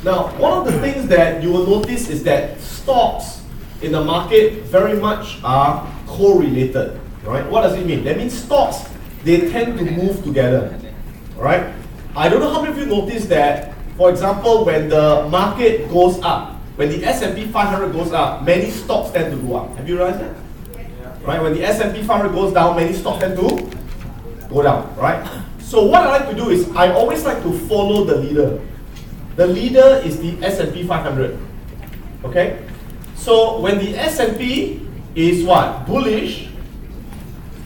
Now, one of the things that you will notice is that stocks in the market very much are correlated, right? What does it mean? That means stocks, they tend to move together, right? I don't know how many of you noticed that, for example, when the market goes up, when the S&P 500 goes up, many stocks tend to go up. Have you realized that? Right? When the S&P 500 goes down, many stocks tend to go down, right? So what I like to do is, I always like to follow the leader. The leader is the S&P 500, okay? So when the S&P is what? Bullish,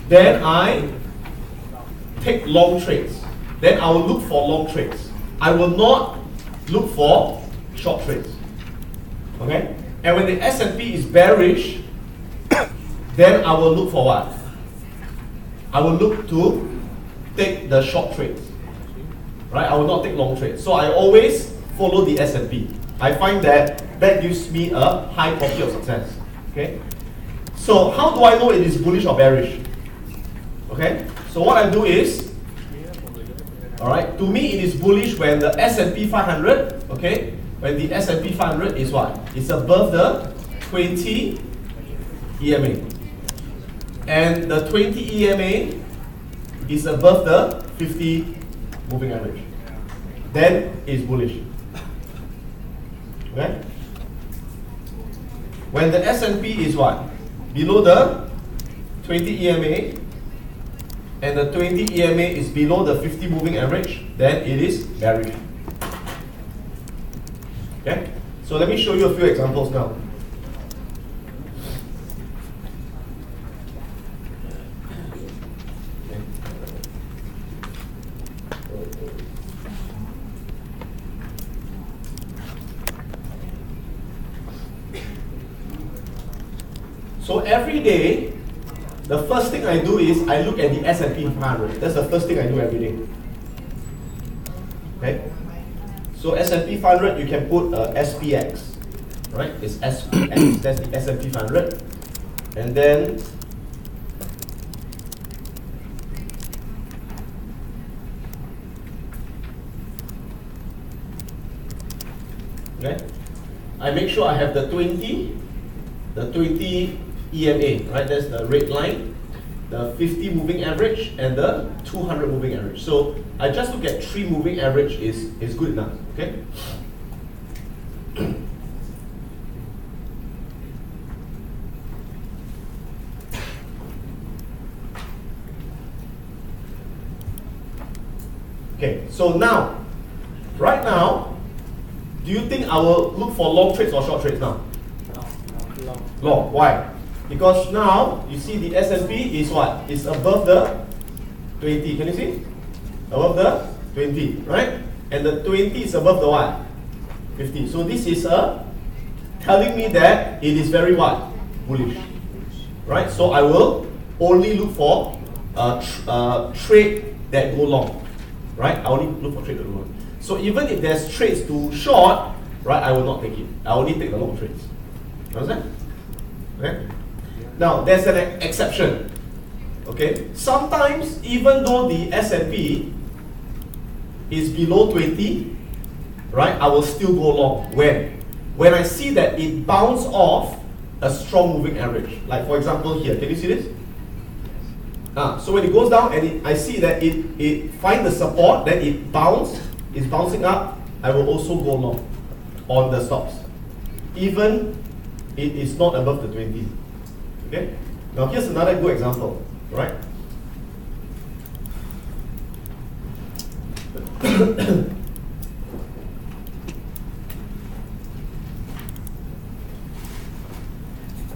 then I take long trades. Then I will look for long trades. I will not look for short trades. Okay? And when the S&P is bearish, then I will look for what? I will look to take the short trades. Right? I will not take long trades. So I always follow the S&P. I find that gives me a high probability of success. Okay? So how do I know it is bullish or bearish? Okay? So what I do is, alright, to me it is bullish when the S&P 500, okay, when the S&P 500 is what? It's above the 20 EMA. And the 20 EMA is above the 50 moving average. Then it's bullish. Okay? When the S&P is what? Below the 20 EMA, and the 20 EMA is below the 50 moving average, then it is bearish. Okay? So let me show you a few examples now. So every day, the first thing I do is I look at the S&P 500. That's the first thing I do every day. Okay? So S&P 500, you can put SPX, right? It's SPX, that's the S&P 500. And then okay, I make sure I have the 20 EMA, right? That's the red line, the 50 moving average, and the 200 moving average. So I just look at 3 moving average is good enough, okay? Okay, so now, right now, do you think I will look for long trades or short trades now? Long. Why? Because now you see the S&P is what? It's above the 20. Can you see? Above the 20, right? And the 20 is above the what? 50. So this is telling me that it is very what? Bullish. Right? So I will only look for trade that go long. Right? I only look for trade that go long. So even if there's trades to short, right, I will not take it. I only take the long trades. Understand? Okay? Now, there's an exception. Okay? Sometimes, even though the S&P is below 20, right, I will still go long. When? When I see that it bounces off a strong moving average. Like for example here, can you see this? So when it goes down and I see that it finds the support, then it's bouncing up, I will also go long on the stocks. Even it is not above the 20. Okay? Now here's another good example, right?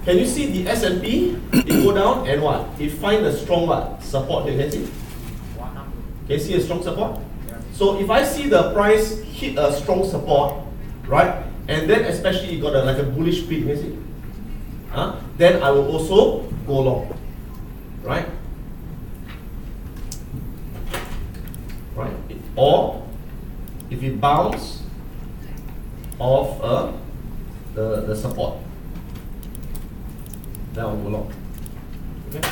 Can you see the S&P? It go down and what? It find a strong what? Support. Can you see? Can you see a strong support? So if I see the price hit a strong support, right? And then especially it got like a bullish peak, you see? Then I will also go long, right? Right? Or if it bounce off the support, then I'll go long. Okay?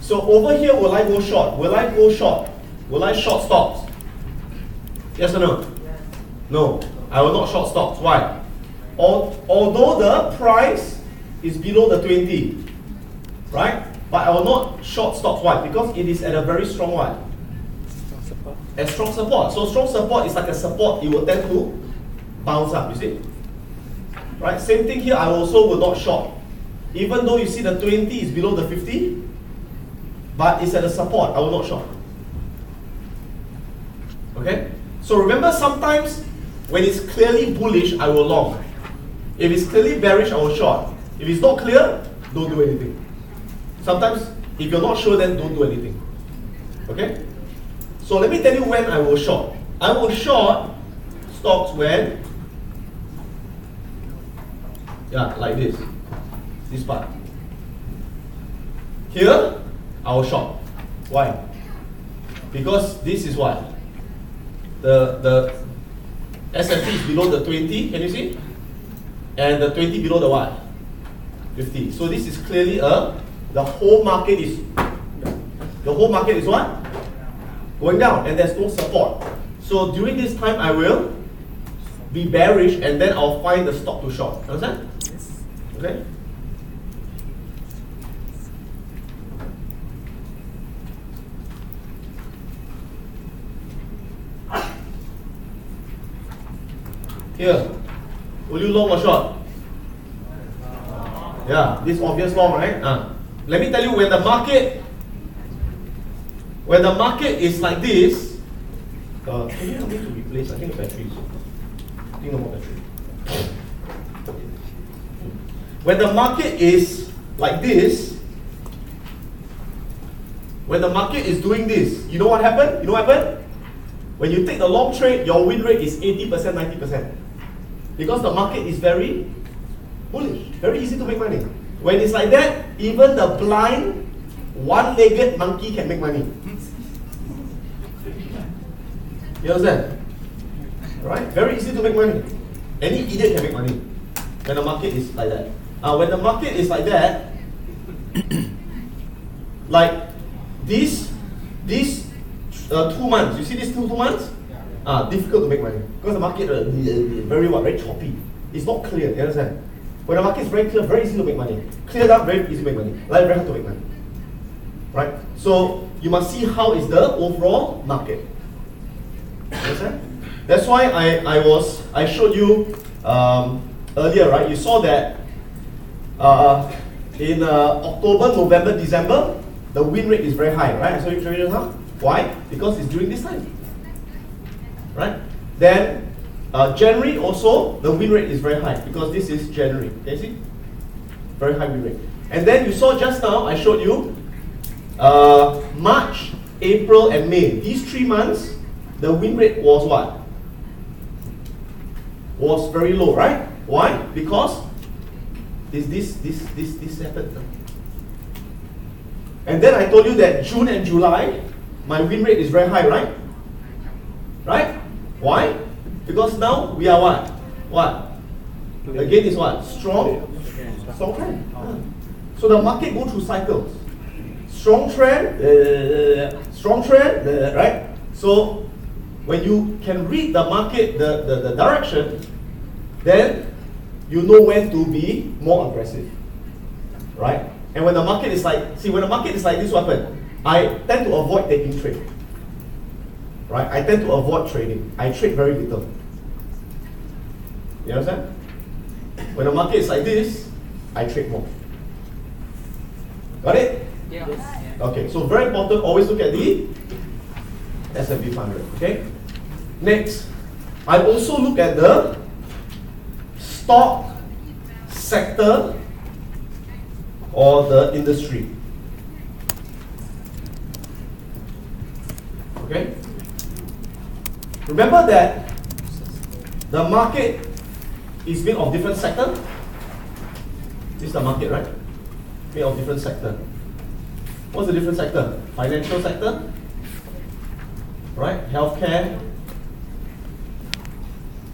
So over here, will I go short? Will I go short? Will I short stocks? Yes or no? Yes. No. I will not short stocks. Why? Although the price is below the 20, right? But I will not short stocks. Why? Because it is at a very strong one. A strong support. So strong support is like a support. It will tend to bounce up. You see? Right? Same thing here. I also will not short. Even though you see the 20 is below the 50, but it's at a support. I will not short. Okay? So remember, sometimes when it's clearly bullish, I will long. If it's clearly bearish, I will short. If it's not clear, don't do anything. Sometimes, if you're not sure, then don't do anything. Okay? So let me tell you when I will short. I will short stocks when, like this. This part. Here, I will short. Why? Because this is what? The S&P is below the 20, can you see? And the 20 below the what? 50. So this is clearly the whole market is what? Going down, and there's no support. So during this time I will be bearish, and then I'll find the stock to short. Understand? Yes. Okay? Here, will you long or short? Yeah, this obvious long, right? Let me tell you, when the market is like this, can you help me to replace? I think the battery. I think no more battery. When the market is like this, when the market is doing this, you know what happened? You know what happened? When you take the long trade, your win rate is 80%, 90%. Because the market is very bullish, very easy to make money. When it's like that, even the blind, one-legged monkey can make money. You understand? Right? Very easy to make money. Any idiot can make money when the market is like that. When the market is like that, like these 2 months, you see these two months? Difficult to make money because the market very choppy. It's not clear. You understand? When the market is very clear, very easy to make money. Cleared up, very easy to make money. Like very hard to make money. Right? So you must see how is the overall market. You understand? That's why I showed you earlier, right? You saw that in October, November, December, the win rate is very high, right? So you show you how? Why? Because it's during this time. Right? Then January also, the win rate is very high because this is January. Can you see? Very high win rate. And then you saw just now, I showed you March, April, and May. These 3 months, the win rate was what? Was very low, right? Why? Because this happened. And then I told you that June and July, my win rate is very high, right? Right? Why? Because now we are what? What? Again is what? Strong trend. So the market go through cycles. Strong trend, right? So when you can read the market, the direction, then you know when to be more aggressive. Right? And when the market is like, when the market is like this, what happens? I tend to avoid taking trade. Right? I tend to avoid trading. I trade very little. You understand? When the market is like this, I trade more. Got it? Yeah. Yes. Okay, so very important, always look at the S&P 500. Okay? Next, I also look at the stock sector or the industry. Okay? Remember that the market is made of different sectors. This is the market, right? Made of different sectors. What's the different sector? Financial sector, right? Healthcare,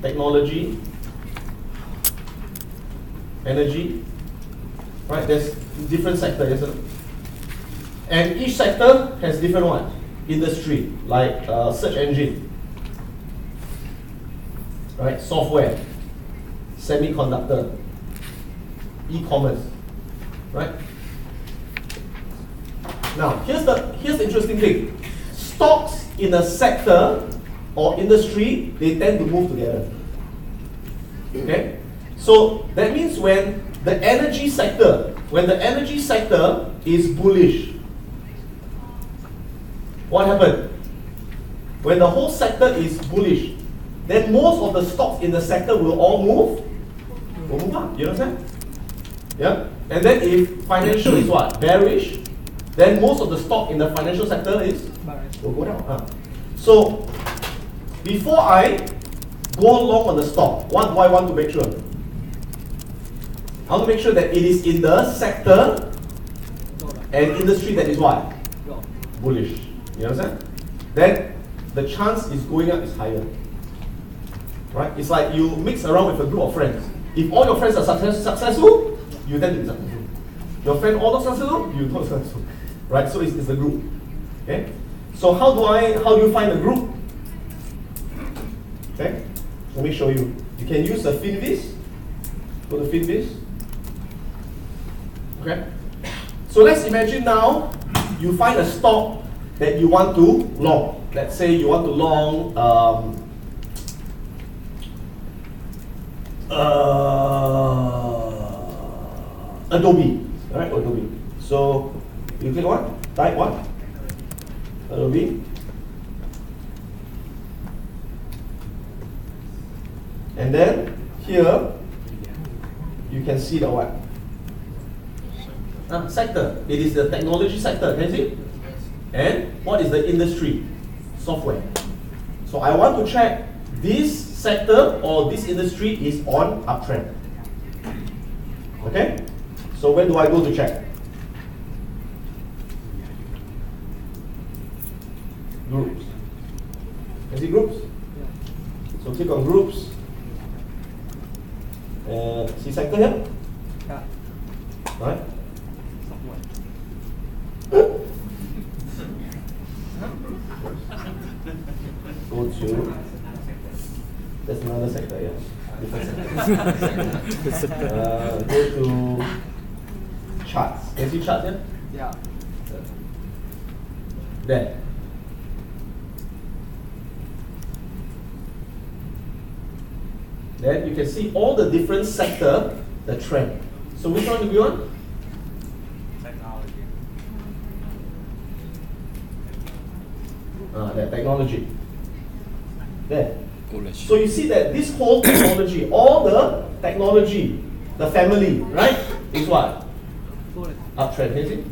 technology, energy, right? There's different sectors, isn't it? And each sector has different what? Industry, like search engine, right? Software, semiconductor, e-commerce, right? Now, here's the interesting thing. Stocks in a sector or industry, they tend to move together. Okay? So that means when the energy sector is bullish, what happened? When the whole sector is bullish, then most of the stocks in the sector will all move up. You understand? Yeah? And then if financial is what? Bearish, then most of the stock in the financial sector will go down. So before I go long on the stock, what do I want to make sure? I want to make sure that it is in the sector and industry that is what? Bullish. You understand? Then the chance is going up is higher. Right? It's like you mix around with a group of friends. If all your friends are successful, you tend to be successful. Your friend all not successful, you not successful. Right? So it's a group. Okay? So how do you find a group? Okay? Let me show you. You can use the Finviz. Go to Finviz. Okay? So let's imagine now you find a stock that you want to long. Let's say you want to long Adobe. Alright, Adobe. So you click what? Type what? Adobe. And then here you can see the what? Sector. It is the technology sector, can you see? And what is the industry? Software. So I want to check this sector or this industry is on uptrend. Okay? So where do I go to check? Groups. Can you see groups? So click on groups. See sector here? Yeah. Right? Go to, that's another sector, yeah. Different sector. Go to charts. Can you see charts here? Yeah. There. Then you can see all the different sector, the trend. So which one do we want? Technology. That technology. There. So you see that this whole technology, all the technology, the family, right, is what? Uptrend, can you see?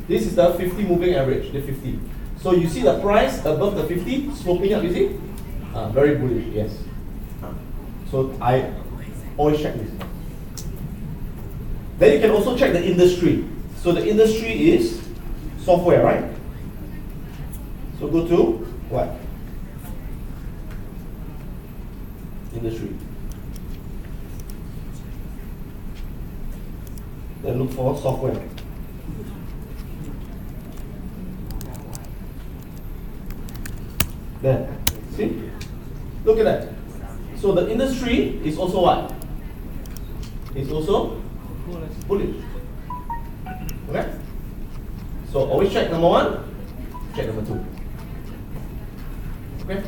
This is the 50 moving average, the 50. So you see the price above the 50 sloping up, you see? Very bullish, yes. So I always check this. Then you can also check the industry. So the industry is software, right? So go to what? Industry. Then look for software. There. See? Look at that. So the industry is also what? It's also bullish. Okay? So always check number one, check number two. Okay?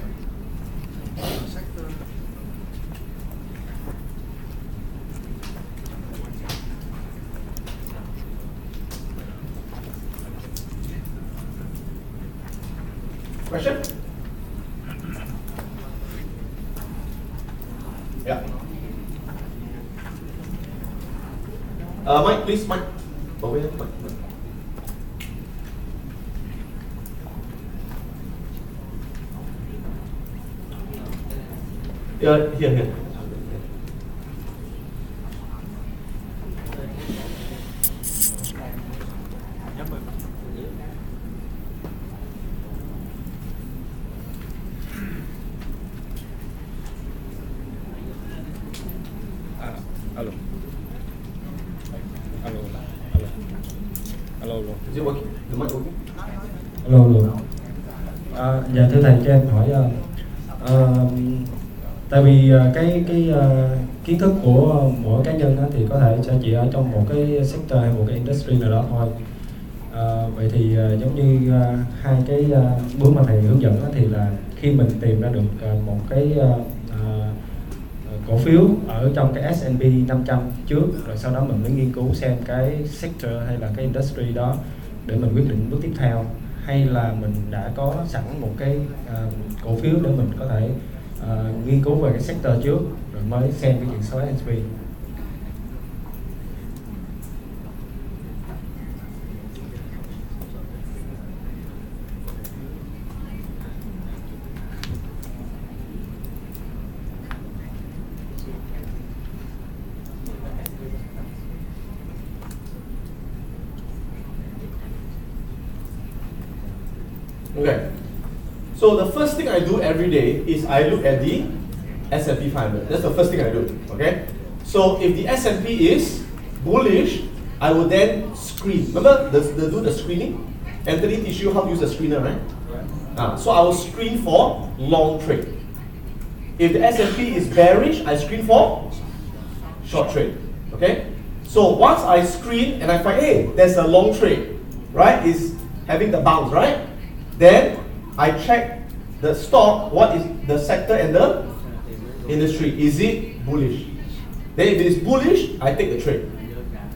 Question? Yeah. Mike, please, Mike. Over here, Mike. Yeah, here. Alo. Is it working? The mic working? Alo. Dạ thưa thầy cho em hỏi Tại vì kiến thức của mỗi cá nhân thì có thể sẽ chỉ ở trong một cái sector hay một cái industry nào đó thôi. Vậy thì giống như hai cái bước mà thầy hướng dẫn thì là khi mình tìm ra được một cái cổ phiếu ở trong cái S&P 500 trước, rồi sau đó mình mới nghiên cứu xem cái sector hay là cái industry đó để mình quyết định bước tiếp theo, hay là mình đã có sẵn một cái cổ phiếu để mình có thể nghiên cứu về cái sector trước rồi mới xem cái chỉ số S&P. Okay. So the first thing I do every day is I look at the S&P 500. That's the first thing I do. Okay. So if the S&P is bullish, I will then screen. Remember do the screening? Anthony teach you how to use the screener, right? So I will screen for long trade. If the S&P is bearish, I screen for short trade. Okay. So once I screen and I find, hey, there's a long trade, right? Is having the bounce, right? Then I check the stock, what is the sector and the industry. Is it bullish? Then if it is bullish, I take the trade.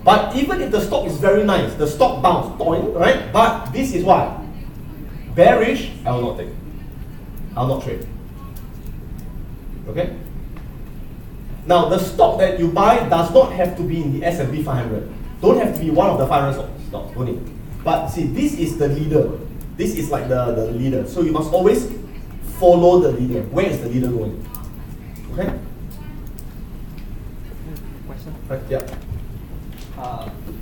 But even if the stock is very nice, the stock bounce, right? But this is what? Bearish, I will not take. I will not trade. Okay? Now the stock that you buy does not have to be in the S&P 500. Don't have to be one of the 500 stocks, don't need. But see, this is the leader. This is like the leader. So you must always follow the leader. Where is the leader going? Okay? Question? Right, yeah.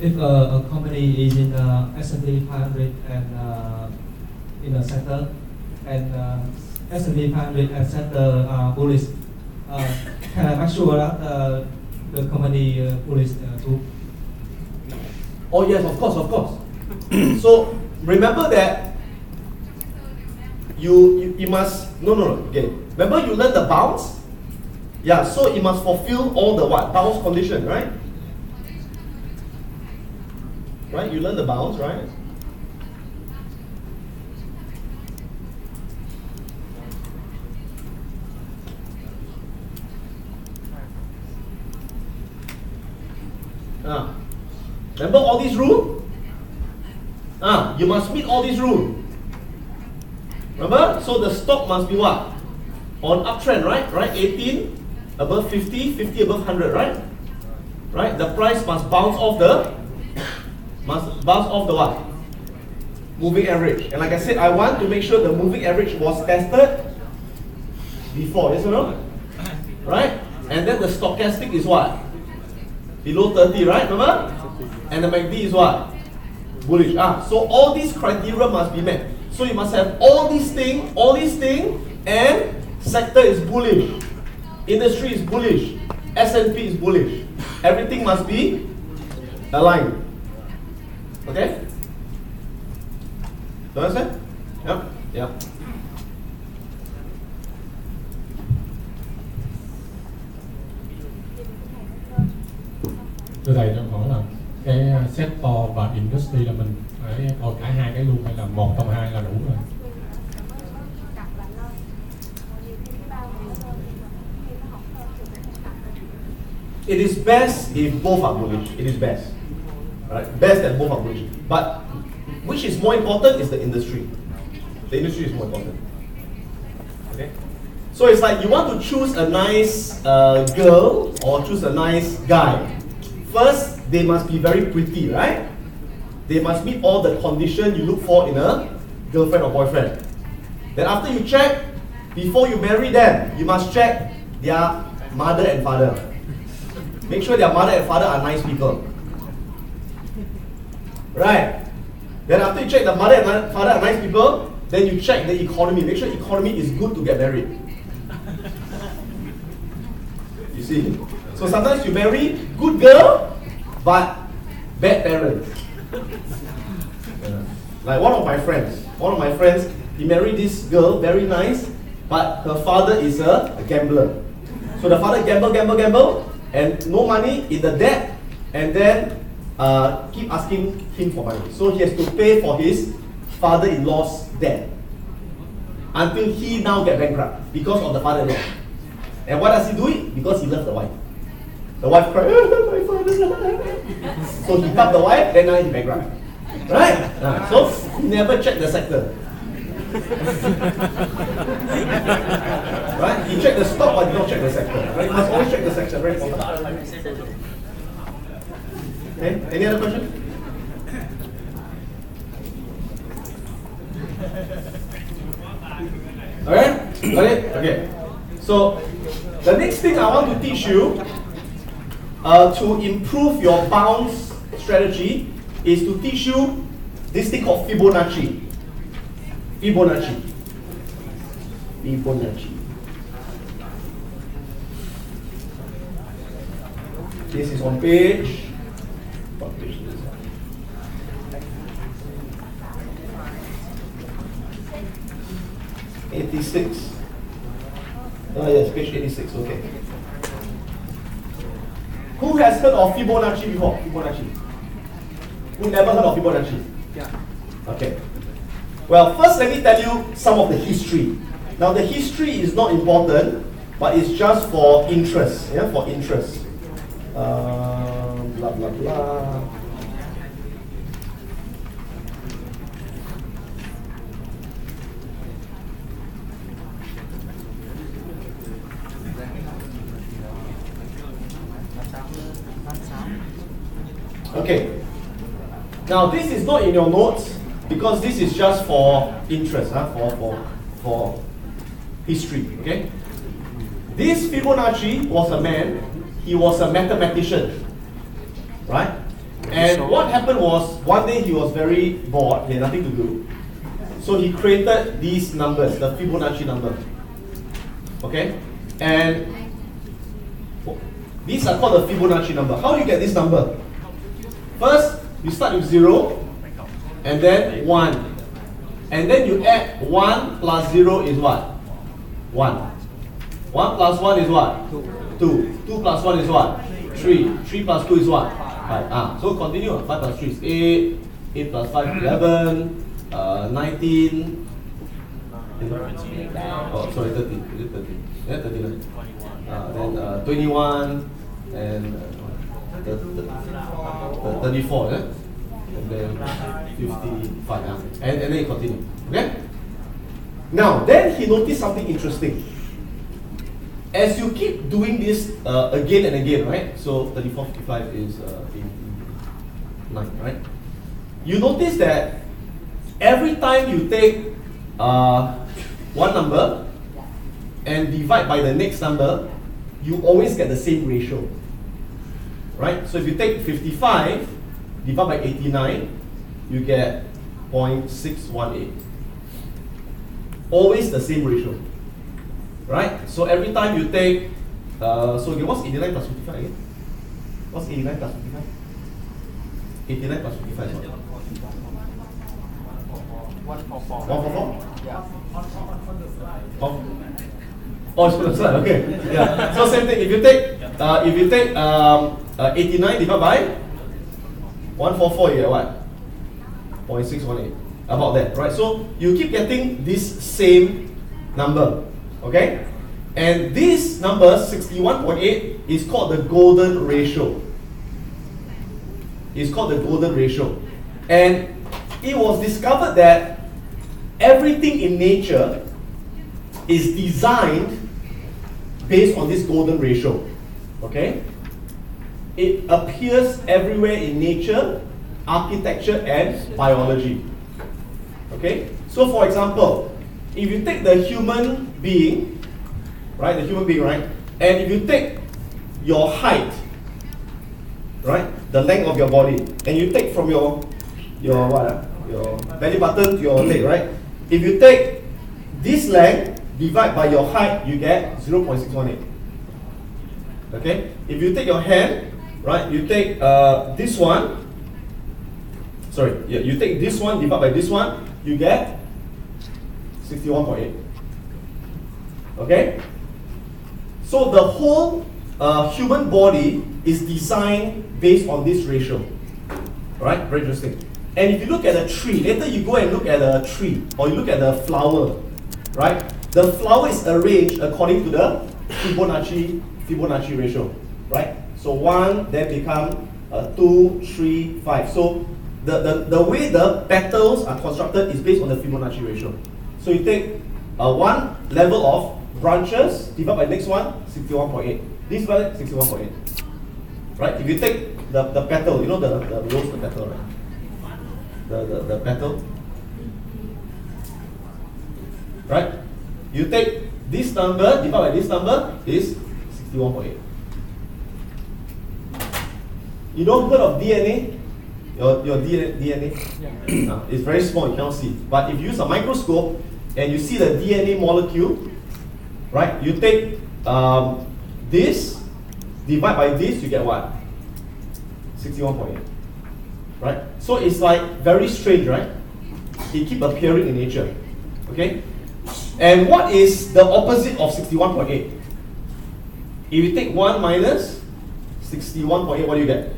If a company is in S&P 500 and in a sector, and S&P 500 and sector are bullish, can I make sure that the company bullish too? Oh yes, of course, of course. So remember that you must okay. Remember you learn the bounce? Yeah, so it must fulfill all the what? Bounce condition, right? Right? You learn the bounce, right? Remember all these rules? You must meet all these rules. Remember? So the stock must be what? On uptrend, right? Right? 18 above 50, 50 above 100, right? Right? The price must bounce off the what? Moving average. And like I said, I want to make sure the moving average was tested before, yes or no? Right? And then the stochastic is what? Below 30, right? Remember? And the MACD is what? Bullish. So all these criteria must be met. So you must have all these things, and sector is bullish, industry is bullish, S&P is bullish. Everything must be aligned. Okay? Do you understand? Yeah? Yeah. Thưa thầy cho hỏi là cái sector và industry là mình phải coi cả hai cái luôn, hay là một trong hai là đủ rồi? It is best if both are bullish. It is best. Right? Best that both are bullish. But which is more important is the industry. The industry is more important. Okay? So it's like you want to choose a nice girl or choose a nice guy. First, they must be very pretty, right? They must meet all the conditions you look for in a girlfriend or boyfriend. Then after you check, before you marry them, you must check their mother and father. Make sure their mother and father are nice people. Right? Then after you check the mother and father are nice people, then you check the economy. Make sure economy is good to get married. You see? So sometimes you marry good girl, but bad parents. Like one of my friends, he married this girl, very nice, but her father is a gambler. So the father gamble, and no money in the debt, and then keep asking him for money. So he has to pay for his father-in-law's debt until he now get bankrupt because of the father-in-law. And why does he do it? Because he loves the wife. The wife cried, "Oh, my father." So he helped the wife, then now he bankrupt. Right? So he never checked the sector. Right? He checked the stock but did not check the sector. Right? You must always check the sector, very important. Okay, any other question? Alright? Got it? Okay. So the next thing I want to teach you to improve your bounce strategy is to teach you this thing called Fibonacci. Fibonacci. This is on page. What page is this? '86. Oh yes, page 86. Okay. Who has heard of Fibonacci before? Fibonacci. Who never heard of Fibonacci? Yeah. Okay. Well, first let me tell you some of the history. Now the history is not important, but it's just for interest. Yeah, for interest. Blah blah blah. Okay. Now this is not in your notes because this is just for interest, for history. Okay. This Fibonacci was a man. He was a mathematician, right? And what happened was one day he was very bored. He had nothing to do, so he created these numbers, the Fibonacci number. Okay, and these are called the Fibonacci number. How do you get this number? First, you start with 0, and then 1. And then you add 1 plus 0 is what? 1. 1 plus 1 is what? 2. 2 plus 1 is what? 3. 3 plus 2 is what? 5. So continue. 5 plus 3 is 8. 8 plus 5 is 11. 19. Oh, sorry, 30. Is it 30? Yeah, 39. Then 21. And 34, yeah? And then 55, yeah? And then you continue, okay? Now, then he noticed something interesting. As you keep doing this again and again, right? So 34, 55 is 89, right? You notice that every time you take one number and divide by the next number, you always get the same ratio. Right? So if you take 55, divide by 89, you get 0.618. Always the same ratio. Right? So every time you take, so again, what's 89 plus 55 again? What's 89 plus 55? 89 plus 55 is what? 144. 144? Yeah. Oh, it's on the side, okay. Yeah. So same thing, if you take 89 divided by 144, you get what? 0.618. About that, right? So you keep getting this same number, okay? And this number, 61.8, is called the golden ratio. It's called the golden ratio. And it was discovered that everything in nature is designed based on this golden ratio. Okay? It appears everywhere in nature, architecture, and biology. Okay? So for example, if you take the human being, right? The human being, right? And if you take your height, right? The length of your body, and you take from your what? Your belly button to your leg, right? If you take this length, divide by your height, you get 0.618. Okay? If you take your hand, right? You take this one. Sorry, yeah, you take this one, divide by this one, you get 61.8. Okay? So the whole human body is designed based on this ratio. Right? Very interesting. And if you look at a tree, later you go and look at a tree, or you look at the flower, right? The flower is arranged according to the Fibonacci ratio, right? So 1 then become 2, 3, 5. So the way the petals are constructed is based on the Fibonacci ratio. So you take one level of branches, divide by next one, 61.8. This one, 61.8. Right? If you take the petal, you know the rose petal, right? The petal. Right? You take this number, divide by this number, is 61.8. You don't heard of DNA? Your DNA? Yeah. No, it's very small, you cannot see. But if you use a microscope and you see the DNA molecule, right? You take this, divide by this, you get what? 61.8. Right? So it's like very strange, right? It keep appearing in nature. Okay? And what is the opposite of 61.8? If you take 1 minus 61.8, what do you get?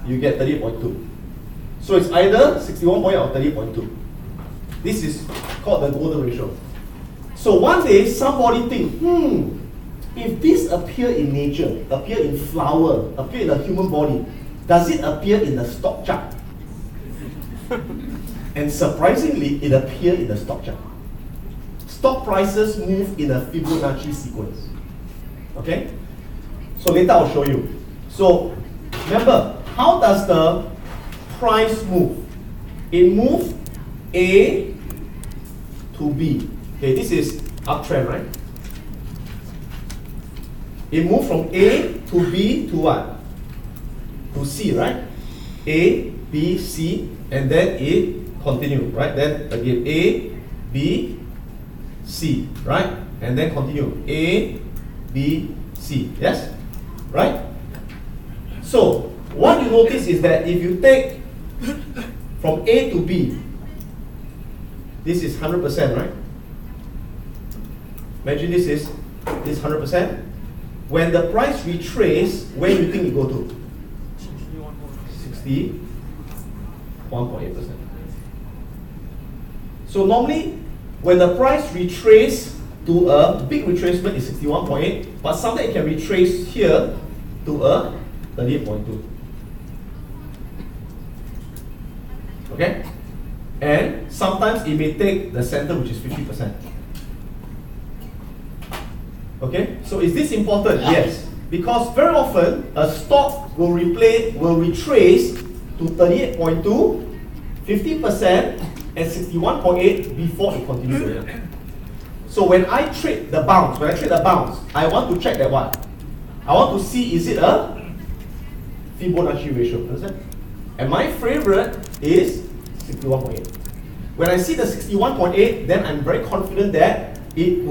You get 38.2. So it's either 61.8 or 38.2. This is called the golden ratio. So one day somebody think, if this appear in nature, appear in flower, appear in the human body, does it appear in the stock chart? And surprisingly, it appeared in the stock chart. Stock prices move in a Fibonacci sequence. Okay? So later I'll show you. So remember, how does the price move? It moves A to B. Okay, this is uptrend, right? It moves from A to B to what? To C, right? A, B, C, and then it continues, right? Then again A, B, C, right? And then continue A, B, C. Yes? Right? So what you notice is that if you take from A to B, this is 100%, right? Imagine this is 100%. When the price retrace, where do you think it go to? 61.8%. So normally, when the price retrace to a big retracement is 61.8, but sometimes it can retrace here to a 38.2. Okay? And sometimes it may take the center, which is 50%. Okay? So is this important? Yes. Because very often a stock will retrace to 38.2, 50%, and 61.8 before it continues going. So when I trade the bounce, I want to check that what? I want to see, is it a Fibonacci ratio? Understand? And my favorite is 61.8. When I see the 61.8, then I'm very confident that it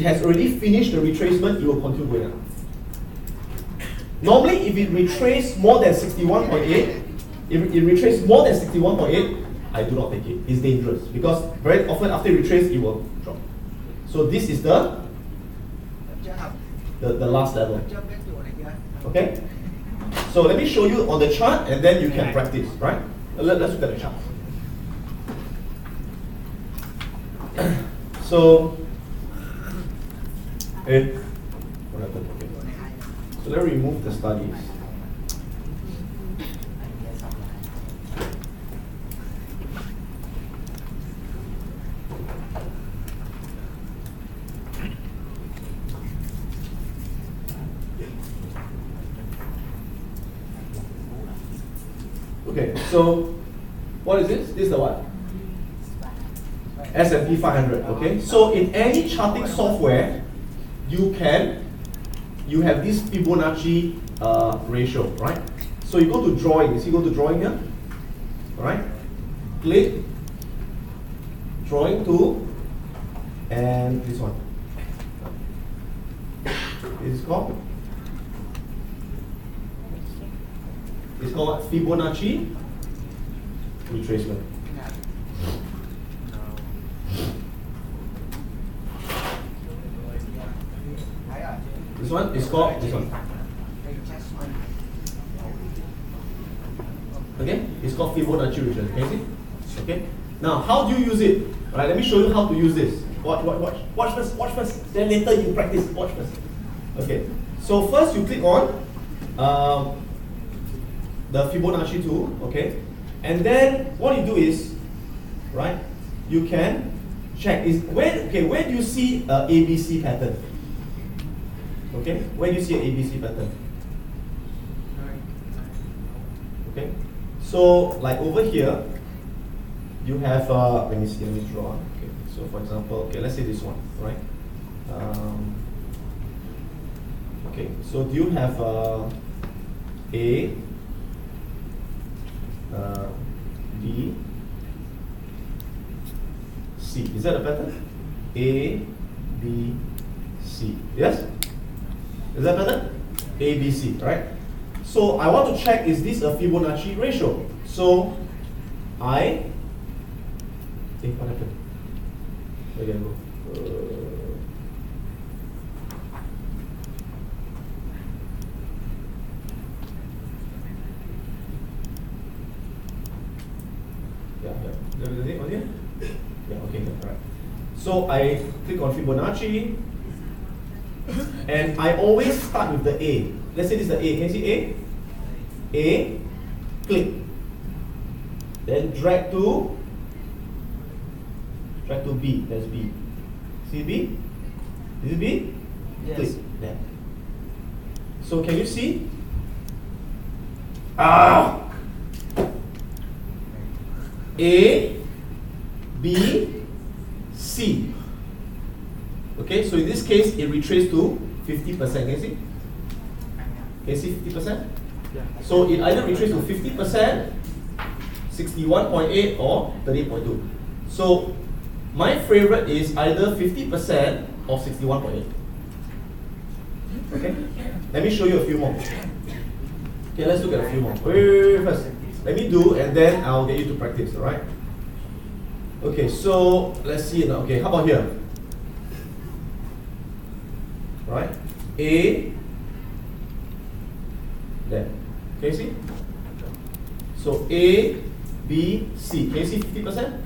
has already finished the retracement, it will continue going up. Normally, if it retraces more than 61.8, I do not take it. It's dangerous because very often after it retraces, it will drop. So this is the last level. Okay? So let me show you on the chart and then you can practice, right? Let's look at the chart. So, what happened? Okay. So let's remove the studies. Okay, so what is this? This is the what? S&P 500. Okay, so in any charting software, you have this Fibonacci ratio, right? So you go to drawing. You go to drawing here. All right. Click drawing tool, and this one. This is called. It's called Fibonacci retracement. one is called this one. Okay, it's called Fibonacci retracement. Can you see? Okay. Now, how do you use it? Alright, let me show you how to use this. Watch first. Then later you practice. Watch first. Okay. So first you click on the Fibonacci tool. Okay, and then what you do is, right? You can check is where do you see a ABC pattern? Okay, where do you see an ABC pattern? Okay, so like over here, you have let me draw. Okay, so for example, okay, let's say this one, right? Okay, so do you have A, B, C? Is that a pattern? A, B, C. Yes? Is that pattern? A, B, C, right? So I want to check, is this a Fibonacci ratio? So what happened? Where did I go? Is it on here? Yeah, okay, right. So I click on Fibonacci, and I always start with the A. Let's say this is the A. Can you see A? A, click. Then drag to B. That's B. See B? Is it B? Yes. Click. There. So can you see? A, B, C. Okay, so in this case, it retraced to 50%. Can you see? Can you see 50%? Yeah. So it either retraced to 50%, 61.8, or 38.2. So my favorite is either 50% or 61.8. Okay? Let me show you a few more. Okay, let's look at a few more. Wait, first. Let me do, and then I'll get you to practice, alright? Okay, so let's see now. Okay, how about here? Right? A, there. Can you see? So A, B, C. Can you see 50%?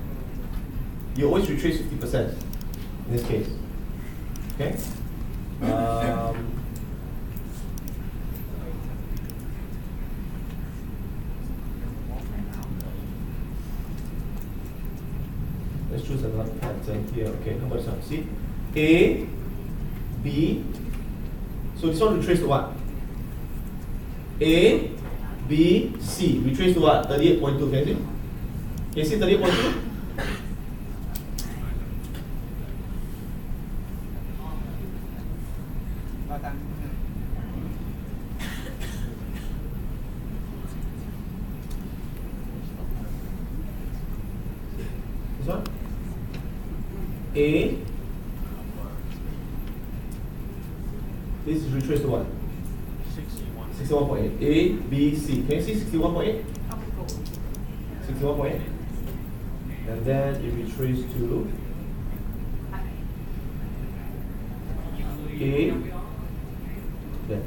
You always retrace 50% in this case. Okay? Let's choose another pattern here. Okay, how about this one? See? A, B. So this one retrace to what? A, B, C. Retrace to what? 38.2. Can you see? Can you see 38.2? This one? A. This is retraced to what? 61.8. A, B, C. Can you see 61.8? 61.8. And then it retraced to A. There.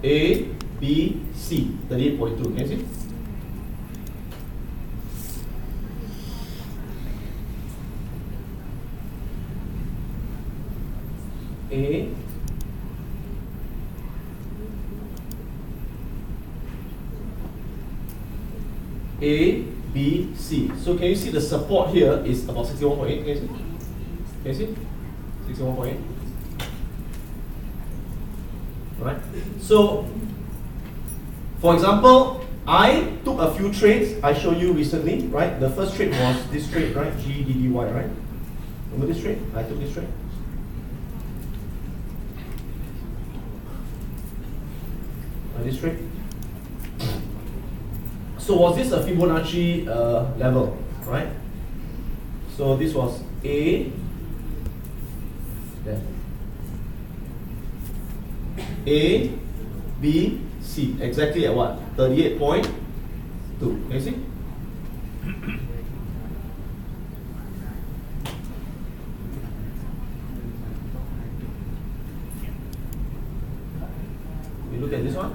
A, B, C. 38.2. Can you see? A, A, B, C. So can you see the support here is about 61.8? Can you see? Can you see? 61.8. Right? So, for example, I took a few trades I showed you recently, right? The first trade was this trade, right? GDDY, right? Remember this trade? I took this trade. This trade. So was this a Fibonacci level, right? So this was A, there. A, B, C, exactly at what? 38.2. Can you see? We look at this one.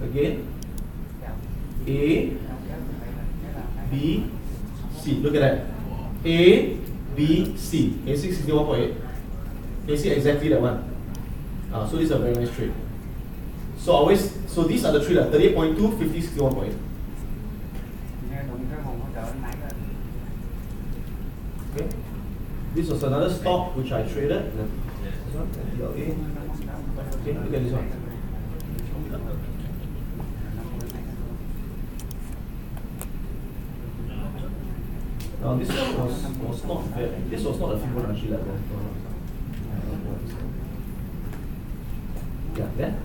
Again. A, B, C. Look at that. A, B, C. Can you see 61.8? Can you see exactly that one? So this is a very nice trade. So these are the three, 38.2, 50, 61.8. Okay. This was another stock which I traded. This one, okay, look at this one. Now this one was not bad. This was not a Fibonacci level. Yeah, there.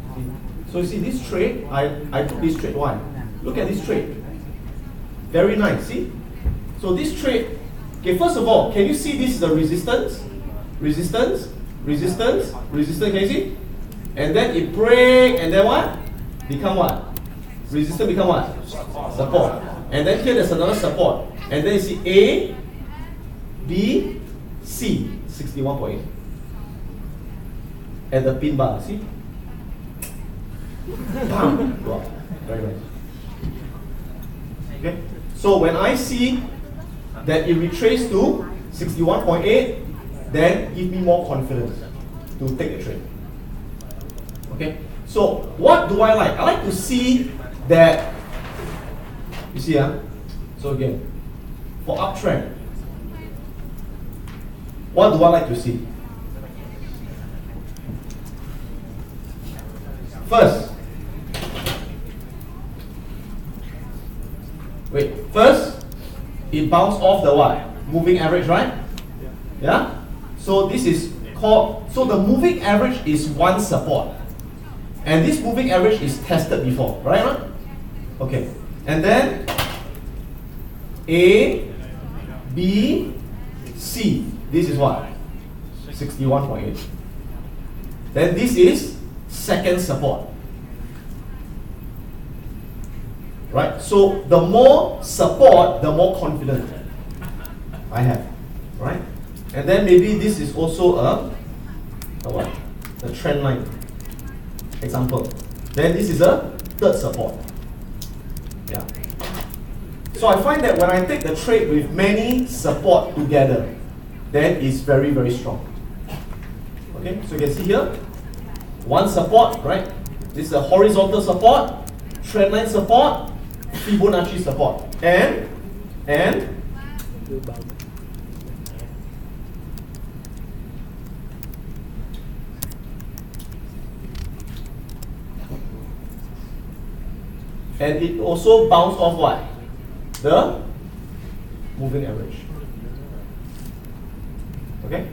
So you see this trade, I took this trade. Why? Look at this trade. Very nice, see? So this trade, okay, first of all, can you see this is the resistance? Resistance, resistance, resistance, can you see? And then it break, and then what? Become what? Resistance become what? Support. And then here there's another support. And then you see A, B, C, 61.8. And the pin bar, see? Bam! Wow. Very nice. Okay? So when I see that it retraced to 61.8, then give me more confidence to take the trade. Okay? So what do I like? I like to see that, you see, so again, for uptrend, what do I like to see? First, it bounced off the what? Moving average, right? Yeah? So this is called, so the moving average is one support. And this moving average is tested before, right? Okay. And then A, B, C. This is what? 61.8. Then this is second support. Right? So the more support, the more confident I have. Right? And then maybe this is also a what? The trend line example. Then this is a third support. Yeah. So I find that when I take the trade with many support together, then it's very, very strong. Okay, so you can see here, one support, right? This is a horizontal support, trendline support, Fibonacci support, and it also bounced off what? The moving average. Okay?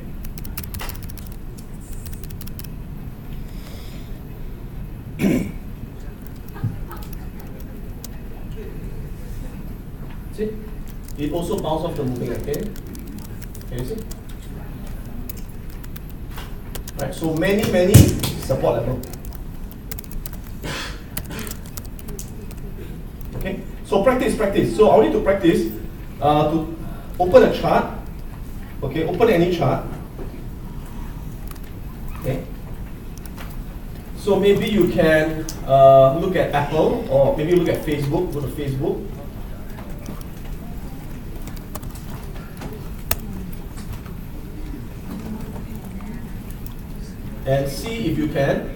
See? It also bounced off the moving average. Okay? Can you see? Right, so many support level. Okay, so practice. So I want you to practice to open a chart. Okay, open any chart. Okay. So maybe you can look at Apple, or maybe look at Facebook. Go to Facebook. And see if you can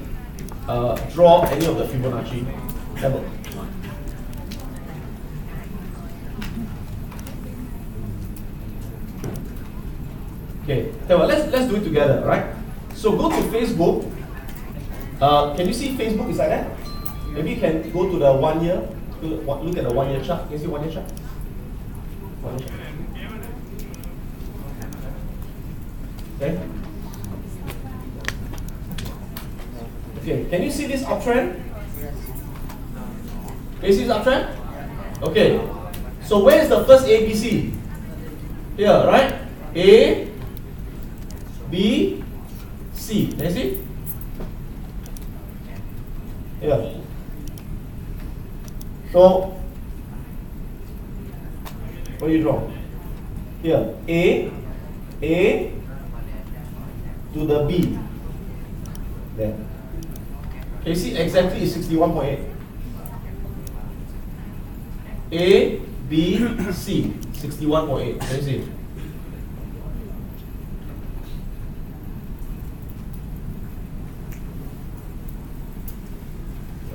draw any of the Fibonacci level. Okay, well, let's do it together, right? So go to Facebook. Can you see Facebook is like that? Maybe you can go to the 1 year. Look at the 1 year chart. Can you see 1 year chart? 1 year chart. Okay. Okay. Can you see this uptrend? Can you see this uptrend? Okay. So where is the first ABC? Here, right? A, B, C. Can you see? Here. So, what do you draw? Here, A to the B. There. Can you see exactly is 61.8? A, B, C, 61.8. Can you see?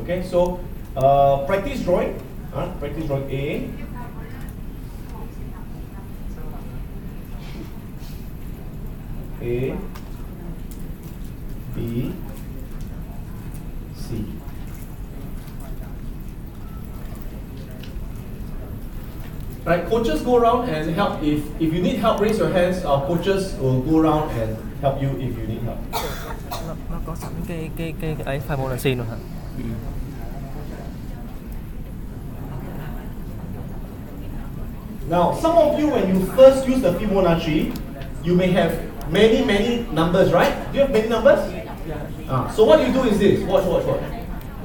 Okay, so practice drawing. Practice drawing A. A, B, C. Right, coaches go around and help. If you need help, raise your hands. Our coaches will go around and help you if you need help. Nó có sẵn cái ấy Fibonacci luôn hả? Now, some of you, when you first use the Fibonacci, you may have many numbers, right? Do you have many numbers? So what you do is this. Watch.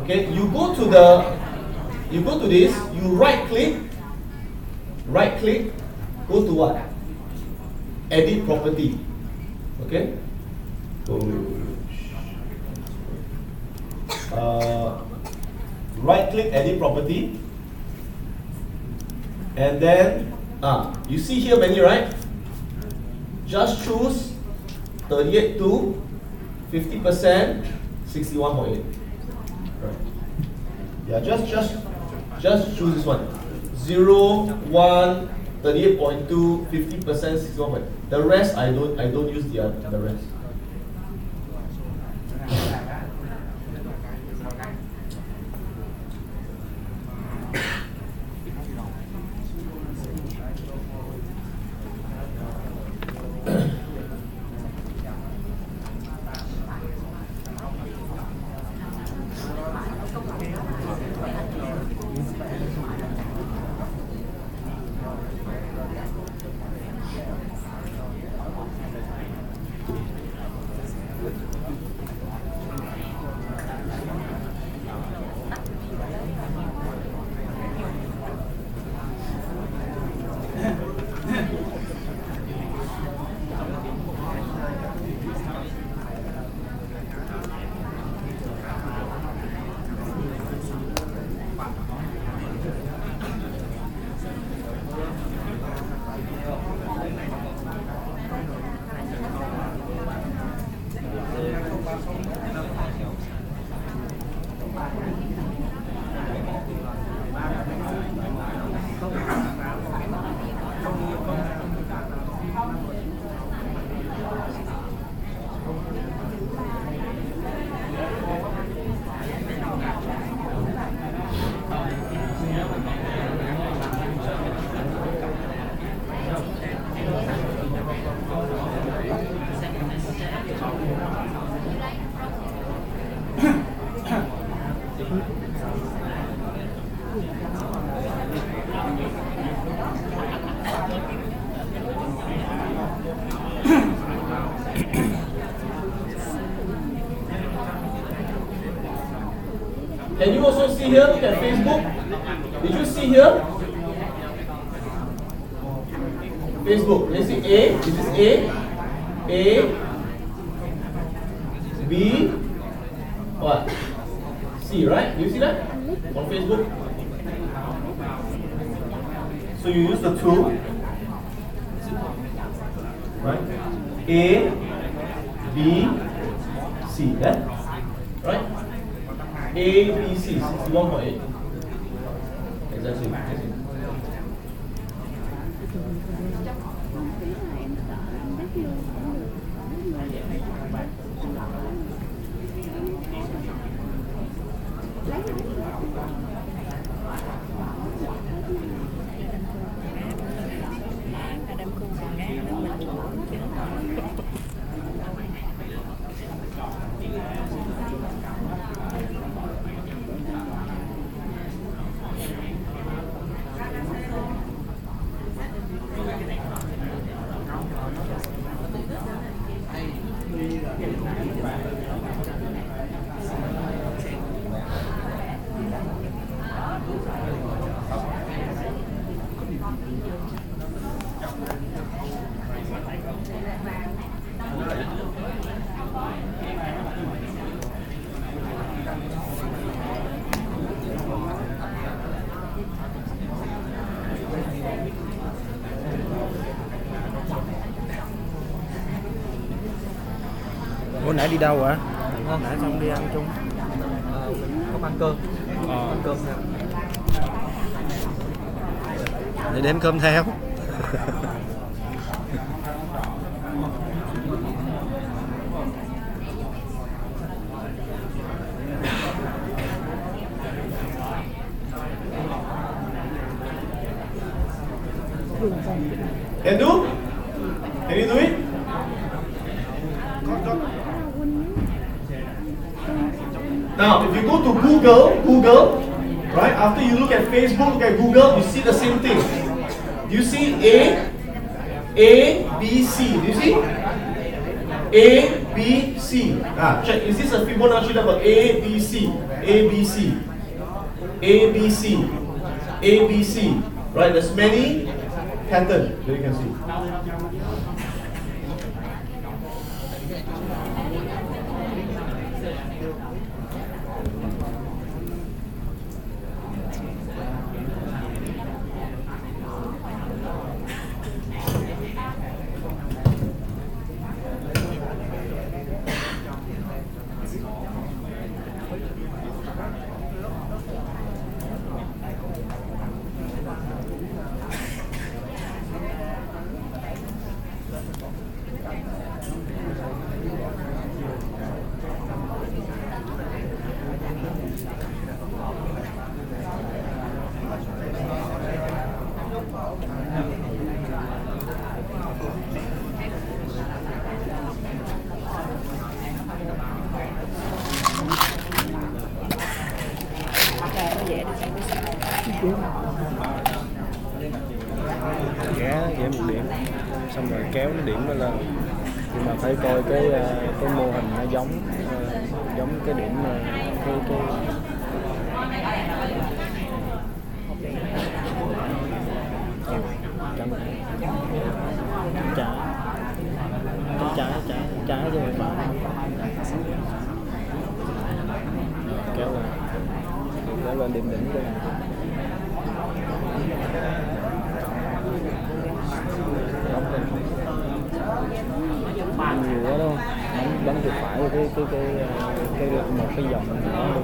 Okay, you go to this. You right click, go to what? Edit property. Okay. Right click, edit property, and then you see here many, right? Just choose 38 to 50%, 61.8. Right. Yeah, just choose this one. 0, 1, 38.2, 50%, 61.8. The rest I don't use the rest. Can you also see here? Look at Facebook. Did you see here? Facebook. Let's see A. This is A, B, what? C, right? Do you see that on Facebook? So you use the 2, right? A, B, C, yeah? Right? A, B, C, 61.8. Exactly. nãy đi đâu hả? Hả? Nãy xong đi ăn chung. Mình có ăn cơm. Ăn cơm nè. Để đem cơm theo. Can do? Can you do it? Now, if you go to Google, right? After you look at Facebook, look at Google, you see the same thing. Do you see A, B, C? Do you see? A, B, C. Check. Is this a Fibonacci number? A, B, C, A, B, C, A, B, C, A, B, C. Right? There's many patterns that you can see. Vẽ một điểm xong rồi kéo cái điểm đó lên, nhưng mà phải coi cái mô hình nó giống cái điểm cái trái chứ không phải kéo lên điểm đỉnh đây. Nhiều quá đâu, bấm chuột phải cái một cái dòng đó luôn.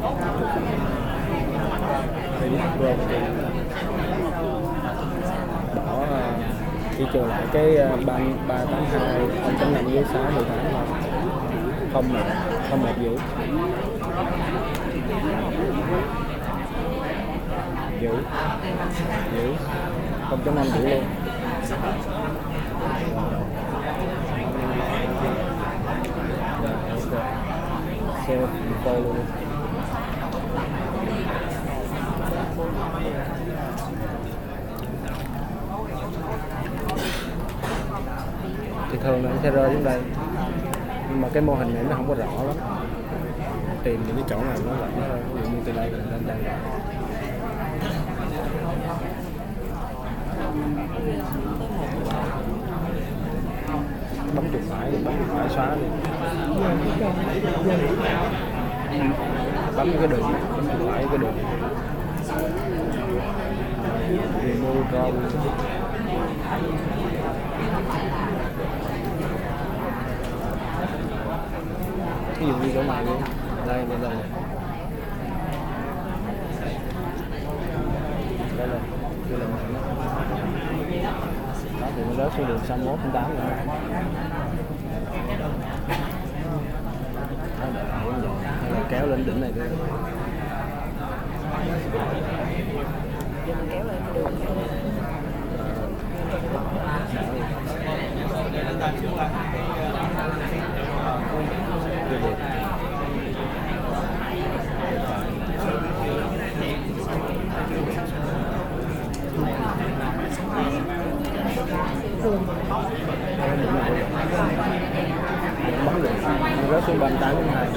Bỏ chỉ trừ lại cái 382 0.5 với 6 18 thôi, không một giữ 0.5 giữ luôn. Xe phô luôn. Thì thường là nó sẽ rơi xuống đây, nhưng mà cái mô hình này nó không có rõ lắm, tìm những cái chỗ nào nó lẫn thôi. Ví dụ như từ đây lên đây bấm chuột phải xóa đi, bấm cái đường, bấm chuột phải cái đường remove draw. Ví dụ như chỗ này đi, đây đây đây đó, thì nó rớt xuống đường 61 8 rồi. Hay là kéo lên đỉnh này đi. Kéo lên cái đường bắn được, rớt xuống 38 đến 2.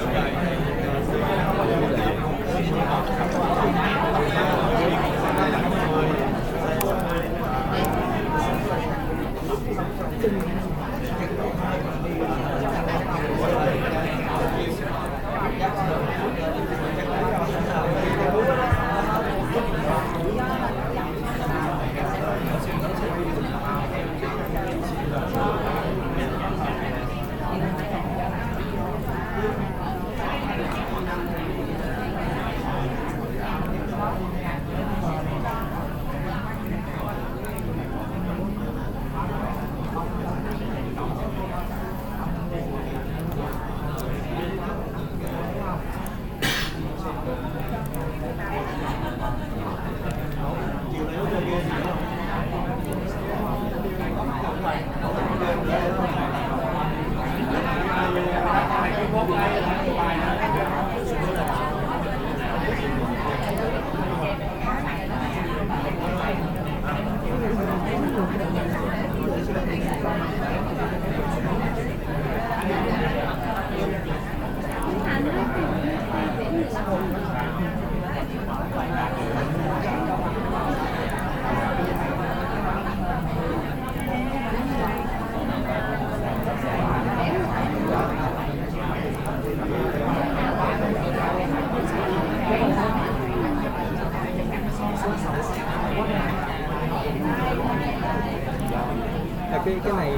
cái này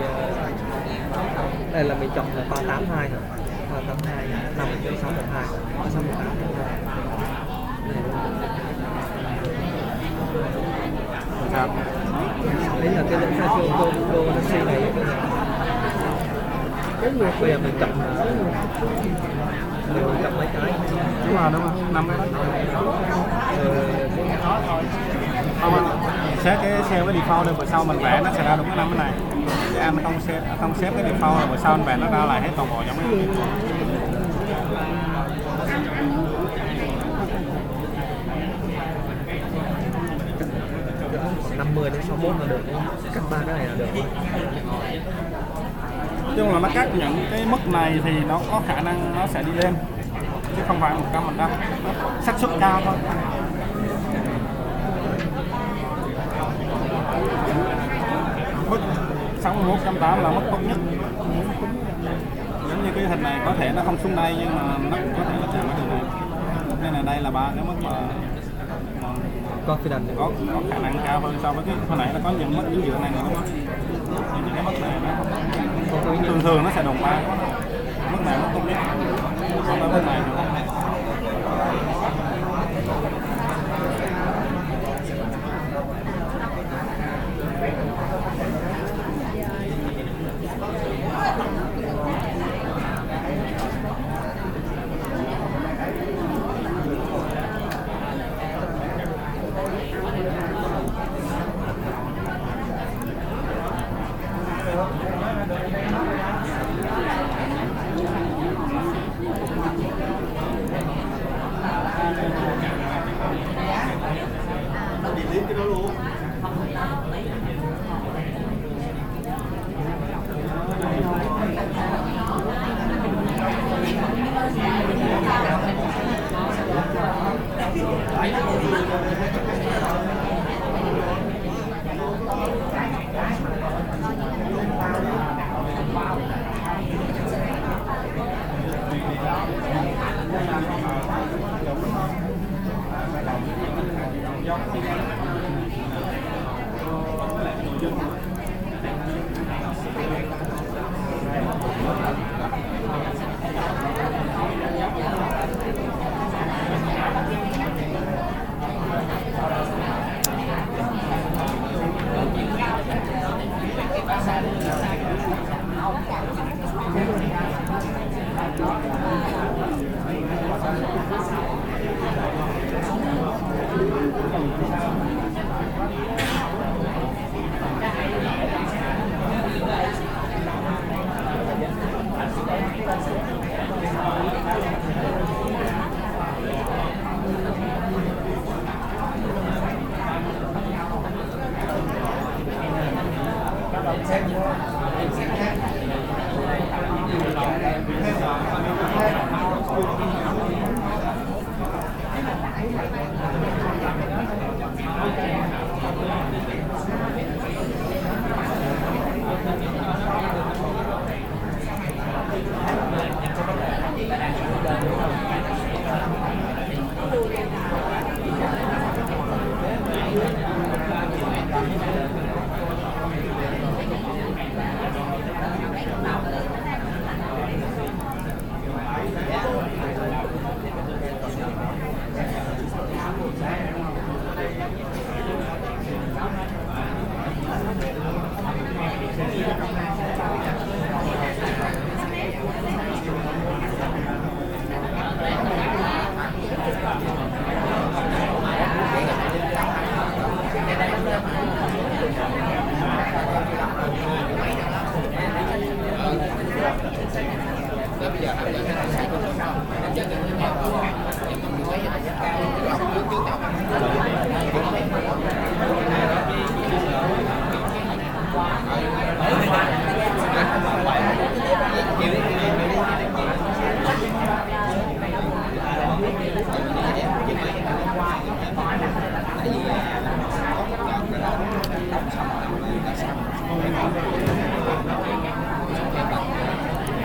đây là mình chọn là 382 rồi, 382 5 612 618. Đấy là cái lệnh khai trương đô taxi này. Bây giờ mình chọn mấy cái. Đúng rồi, 5 cái đó. Không anh, xếp cái xe với default đây, bữa sau mình vẽ nó sẽ ra đúng cái 5 cái này. Chứ anh không xếp cái default rồi bữa sau anh vẽ nó ra lại hết toàn bộ giống cái này. 50 đến 61 là được, cắt ba cái này là được. Nói chung là nó cắt những cái mức này thì nó có khả năng nó sẽ đi lên chứ không phải 100%, xác suất cao thôi. Mức 61, 180 là mức tốt nhất. Giống như cái hình này có thể nó không xuống đây nhưng mà nó có thể nó chạm ở đường này. Nên là đây là ba cái mức mà có khả năng cao hơn so với cái hồi nãy nó có những mức ở giữa này nữa. Những cái mức này nó thường nó sẽ đồng ba mức này mức tốt nhất, không có mức này nữa.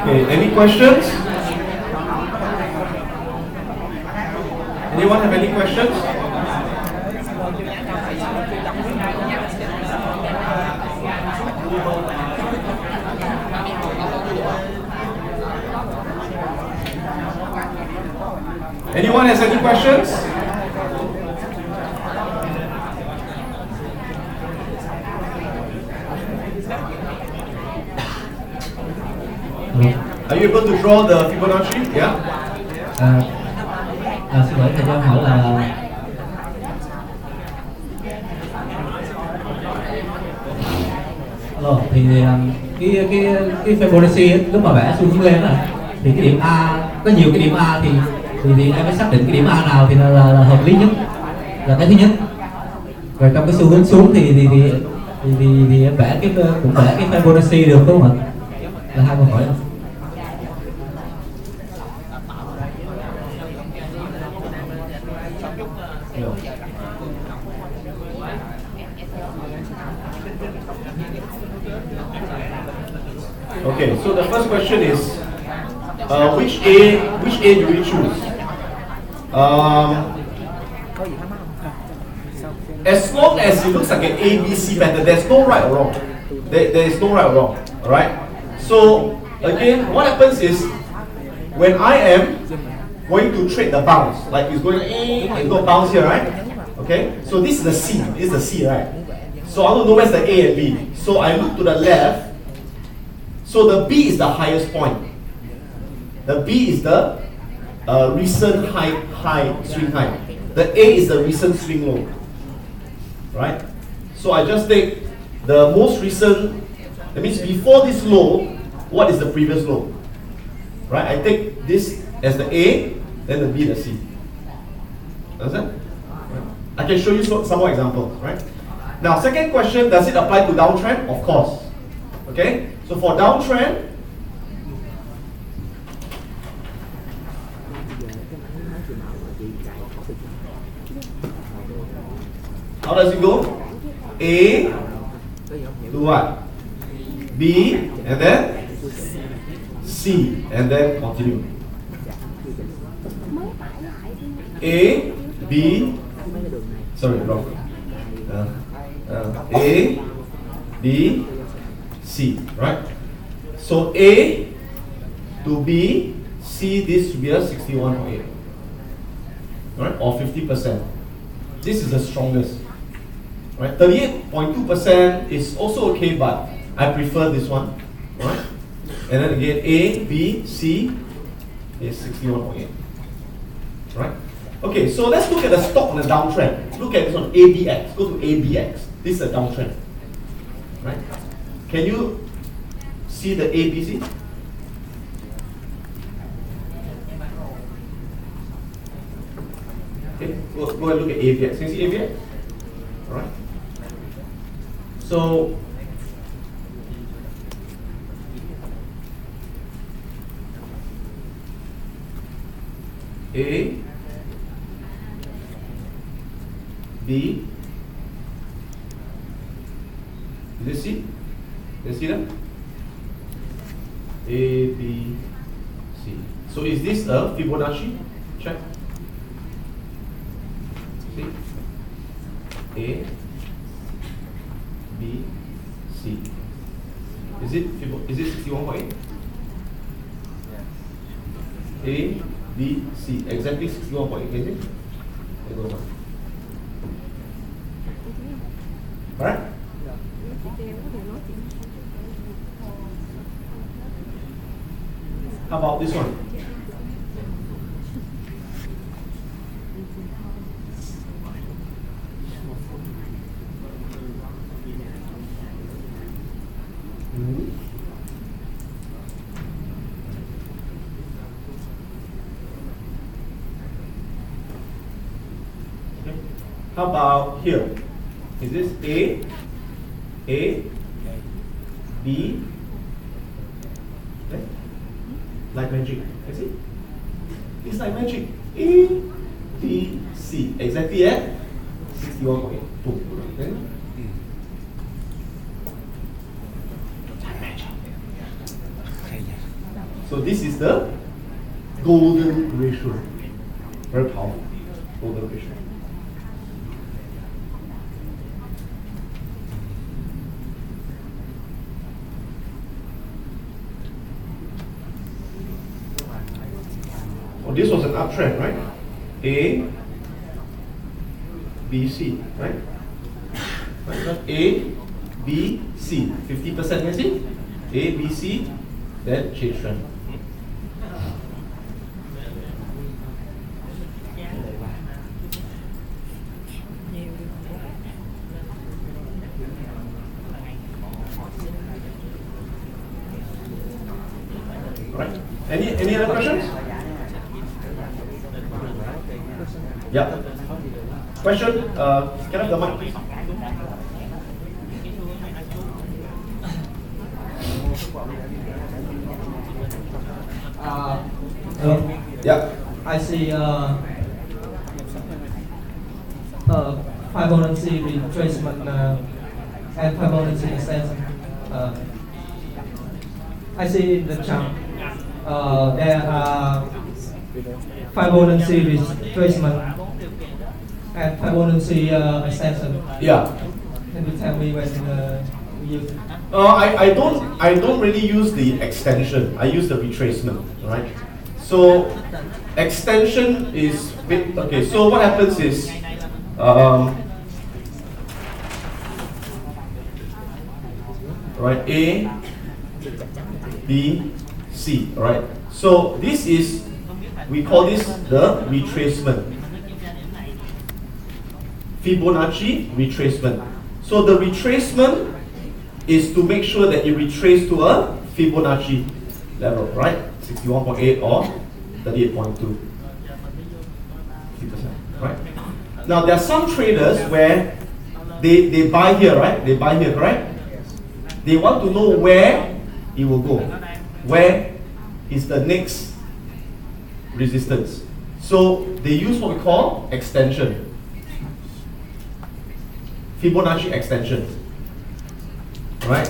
Okay, any questions? Anyone have any questions? guys any questions? Are you able to draw the Fibonacci? Yeah? Xin lỗi thầy cho em hỏi là thì cái Fibonacci ấy, lúc mà vẽ xu hướng lên thì cái điểm A có nhiều cái điểm A thì em mới xác định cái điểm A nào thì là hợp lý nhất, là cái thứ nhất. Rồi trong cái xu hướng xuống thì em vẽ cũng vẽ cái Fibonacci được đúng không ạ? Là hai câu hỏi đó. Okay, so the first question is, which A do we choose? As long as it looks like an A, B, C pattern, there's no right or wrong. There is no right or wrong. Alright? So again, what happens is when I am going to trade the bounce, like it's going and go bounce here, right? Okay? So this is the C. This is the C, right? So I want to know where's the A and B. So I look to the left. So the B is the highest point. The B is the recent high, swing high. The A is the recent swing low. Right? So I just take the most recent, that means before this low, what is the previous low? Right? I take this as the A, then the B, the C. Understand? Right. I can show you some more examples, right? Now, second question, does it apply to downtrend? Of course. Okay? So for downtrend, how does it go? A to what? B and then C and then continue. A, B, sorry, wrong. A, B, C, right? So A to B, C, this should be a 61.8, right? Or 50%. This is the strongest, right? 38.2% is also okay, but I prefer this one, right? And then again, A, B, C is 61.8, right? Okay, so let's look at the stock on the downtrend. Look at this one, ABX. Go to ABX. This is a downtrend, right? Can you see the ABC? Okay, go and look at ABX. Can you see ABX? All right. So A, B, is this C? Can you see that? A, B, C. So is this a Fibonacci? Check. See? A, B, C. Is it 61.8? A, B, C. Exactly 61.8. Can you see? There goes one. Alright? How about this one? Okay. How about here? Is this A, B, okay? Like magic, you see? It's like magic. A, B, C. Exactly at 61.8. Boom. Okay? So this is the golden ratio. Very powerful. Golden ratio. Oh, this was an uptrend, right? A, B, C, right? A, B, C, 50%, you see? A, B, C, then change trend. Right? Any other questions? Yeah. Question? Can I have the mic, please? Hello. Yeah. I see Fibonacci retracement and Fibonacci extension. I see in the chart there are Fibonacci retracement and Fibonacci extension. Yeah. Can you tell me when we use it? I don't really use the extension. I use the retracement, right? So extension is okay. So what happens is right, A, B, C, right? So this is, we call this the retracement. Fibonacci retracement. So the retracement is to make sure that it retraces to a Fibonacci level, right? 61.8 or 38.2. 50%, right? Now there are some traders where they buy here, right? They buy here, correct? They want to know where it will go. Where is the next resistance? So they use what we call extension. Fibonacci extension. Right?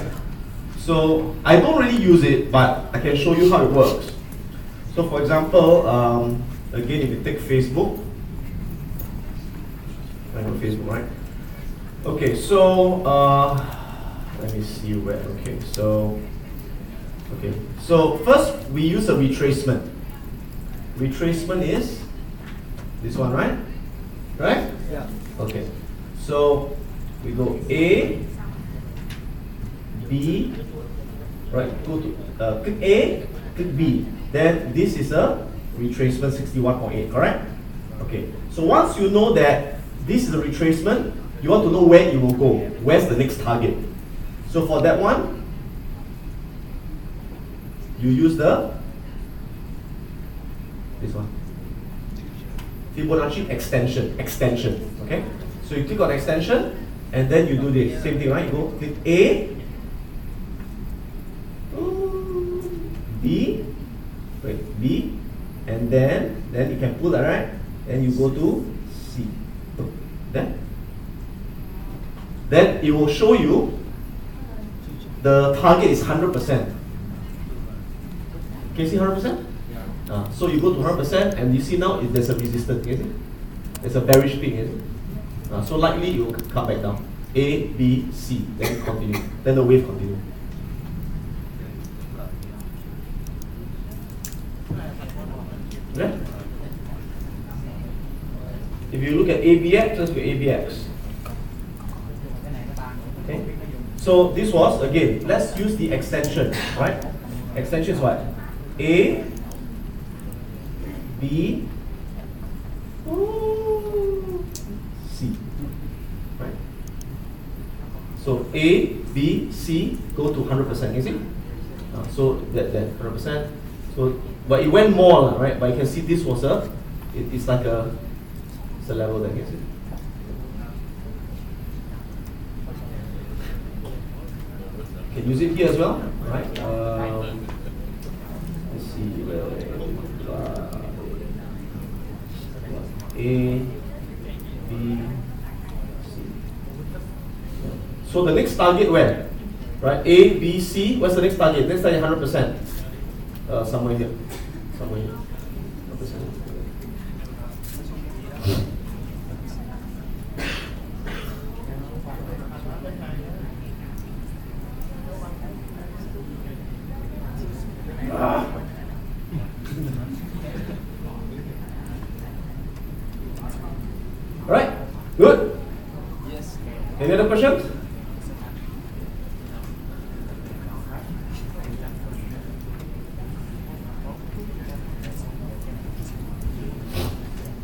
So I don't really use it, but I can show you how it works. So for example, again, if you take Facebook, I know Facebook, right? Okay, so let me see where. Okay, so first we use a retracement. Retracement is this one, right? Right? Yeah. Okay, so we go A, B, right? Go to click A, click B. Then this is a retracement 61.8, correct? Okay, so once you know that this is a retracement, you want to know where it will go. Where's the next target? So for that one, you use this one, Fibonacci extension. Okay, so you click on extension, and then you do this same thing, right? You go click A, B, B, and then you can pull that, right? Then you go to C. Then it will show you the target is 100%. Can you see 100%? So you go to 100%, and you see now there's a resistance. Can you see? There's a bearish peak. So likely it will come back down. A, B, C. Then continue. Then the wave continue. Okay? If you look at ABX, just go ABX. Okay? So this was, again, let's use the extension, right? Extension is what? A, B, C. Right? So A, B, C go to 100%, you see? So that 100%. So, but it went more, right? But you can see this was it's like it's a level that gets it. Can use it here as well, right? Let's see, A, B, C. So the next target where? Right? A, B, C. What's the next target? Next target 100%. Somewhere here. 100%. Any other questions?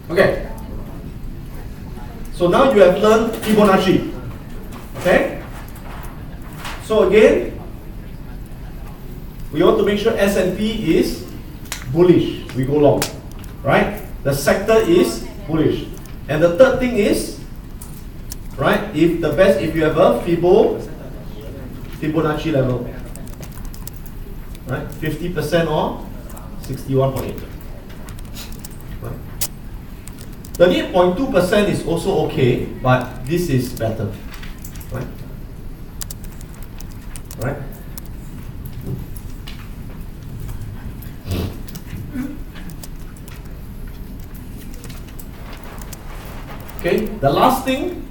Okay. So now you have learned Fibonacci. Okay? So again, we want to make sure S&P is bullish. We go long. Right? The sector is bullish. And the third thing is, right, if you have a Fibonacci level. Right? 50% or 61.8. Right? 38.2% is also okay, but this is better. Right? Right? Okay, the last thing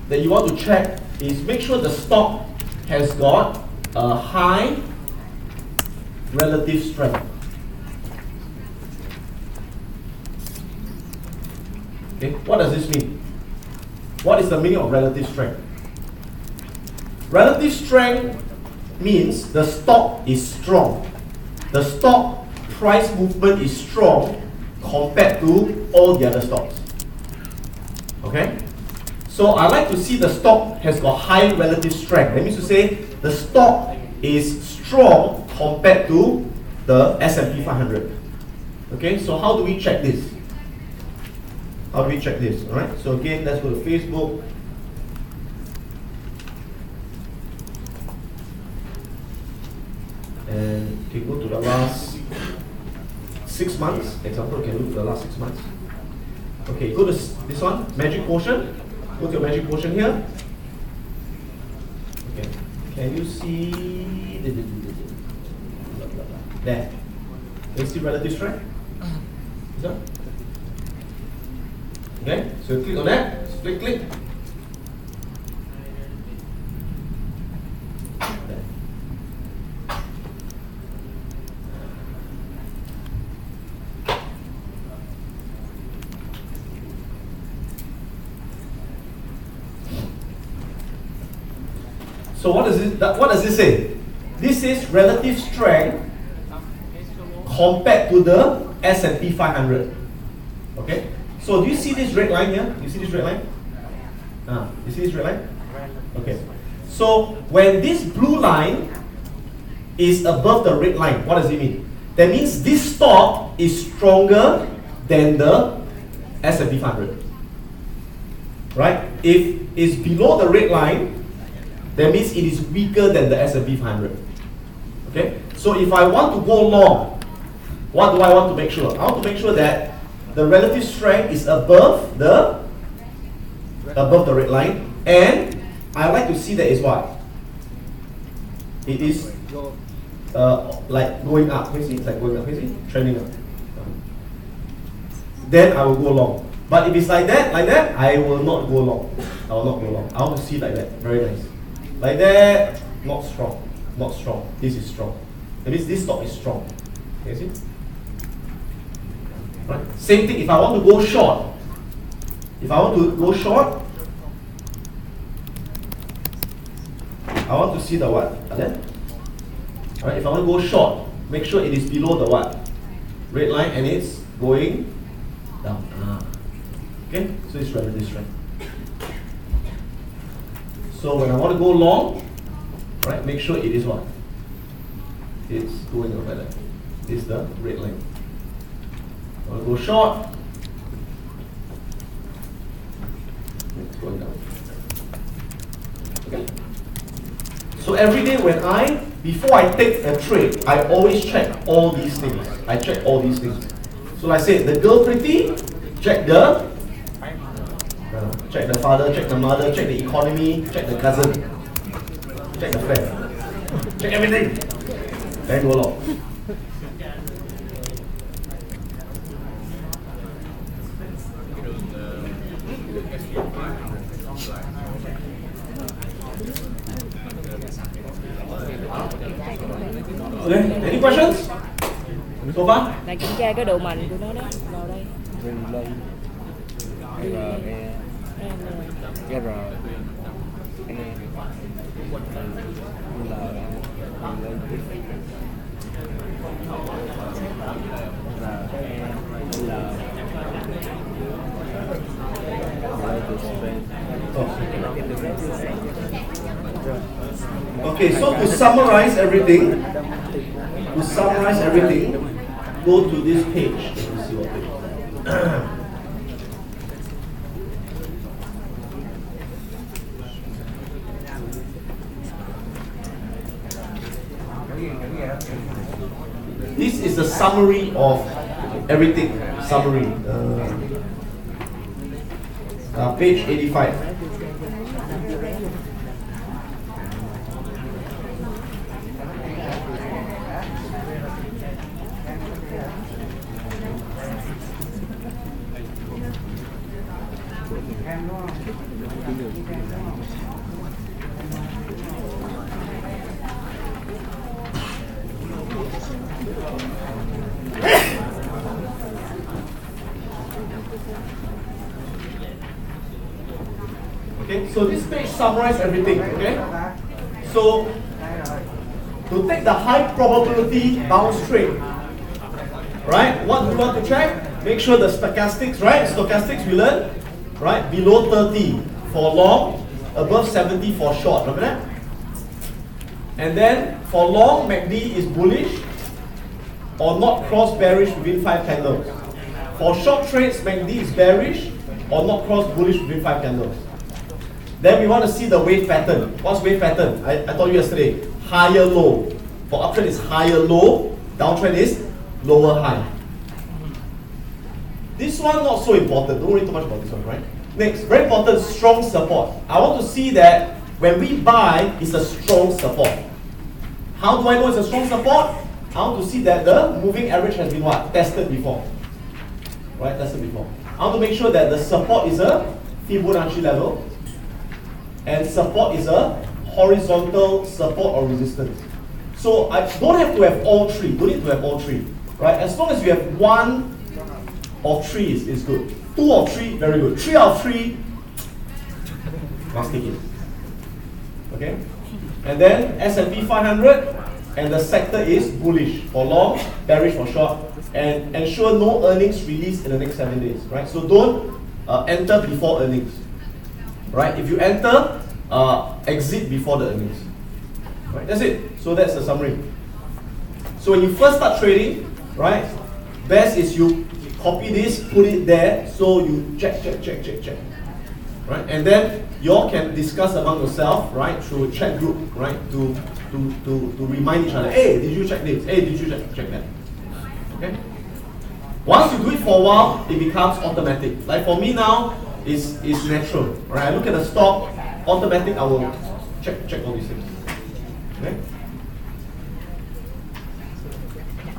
that you want to check is make sure the stock has got a high relative strength. Okay, what does this mean? What is the meaning of relative strength? Relative strength means the stock is strong. The stock price movement is strong compared to all the other stocks. Okay? So I like to see the stock has got high relative strength. That means to say the stock is strong compared to the S&P 500. Okay, so how do we check this? How do we check this? Alright, so again, let's go to Facebook. And you can go to the last 6 months. Example, you can look to the last 6 months. Okay, go to this one, Magic Quotient. Go to your Magic Quotient here. Okay, can you see there? Can you see relative strength? Is that? Okay, so click on that. Click. So what does this say? This is relative strength compared to the S&P 500. Okay? So do you see this red line here? You see this red line? You see this red line? Okay. So when this blue line is above the red line, what does it mean? That means this stock is stronger than the S&P 500. Right? If it's below the red line, that means it is weaker than the S&P 500. Okay? So if I want to go long, what do I want to make sure? I want to make sure that the relative strength is above the red line, and I like to see that is what? It is like going up. You see, it's like going up. You see, trending up. Then I will go long. But if it's like that, I will not go long. I will not go long. I want to see like that. Very nice. Like that, not strong. Not strong. This is strong. That means this stock is strong. Can you see? Right. Same thing if I want to go short. If I want to go short, I want to see the what? Alright, if I want to go short, make sure it is below the what? Red line, and it's going down. Okay, so it's relative strength. So when I want to go long, right, make sure it is what? It's going over like that. This is the red line. I want to go short. It's going down. Okay. So every day before I take a trade, I always check all these things. I check all these things. So like I said, the girl pretty, check the father, check the mother, check the economy, check the cousin, check the friend, check everything. Then go long. Okay, any questions so far? Là kiểm tra cái độ mạnh của nó đó, vào đây. Relay, RE, R, Okay, so to summarize everything, go to this page. Let me see what page. This is the summary of everything. Summary. Page 85. Okay, so this page summarizes everything. Okay, so to take the high probability bounce trade, right? What do we want to check? Make sure the stochastics, right? Stochastics we learn, right? Below 30 for long, above 70 for short. Remember that? And then for long, MACD is bullish or not cross bearish within 5 candles. For short trades, MACD is bearish or not cross bullish within 5 candles. Then we want to see the wave pattern. What's wave pattern? I told you yesterday. Higher low. For uptrend is higher low. Downtrend is lower high. This one not so important. Don't worry too much about this one, right? Next, very important, strong support. I want to see that when we buy, it's a strong support. How do I know it's a strong support? I want to see that the moving average has been what? Tested before. Right? Tested before. I want to make sure that the support is a Fibonacci level. And support is a horizontal support or resistance. So I don't have to have all three. Don't need to have all three. Right? As long as you have one of three is good. 2 of 3, very good. 3 out of 3, must take it. Okay? And then S&P 500, and the sector is bullish for long, bearish for short, and ensure no earnings release in the next 7 days. Right? So don't enter before earnings. Right? If you enter, exit before the earnings. Right? That's it. So that's the summary. So when you first start trading, right, best is you copy this, put it there, so you check. Right? And then you all can discuss among yourself, right, through chat group, right, to remind each other, hey, did you check this? Hey, did you check that? Okay? Once you do it for a while, it becomes automatic. Like for me now, it's natural. Right? I look at the stock, automatic, I will check all these things. Okay?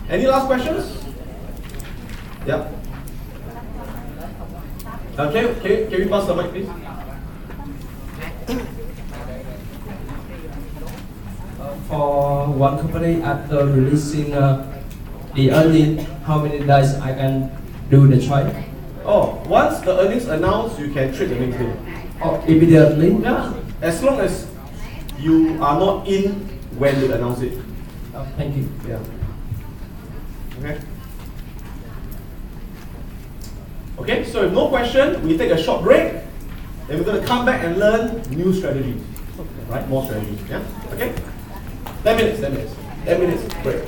Any last questions? Yeah. Okay, can we pass the mic, please? For one company, after releasing the earnings, how many days I can do the trade? Oh, once the earnings announced, you can trade the next day. Oh, immediately? Yeah, as long as you are not in when they announce it. Thank you. Yeah. Okay. Okay, so if no question, we take a short break. Then we're going to come back and learn new strategies. Right? More strategies. Yeah? Okay? 10 minutes break.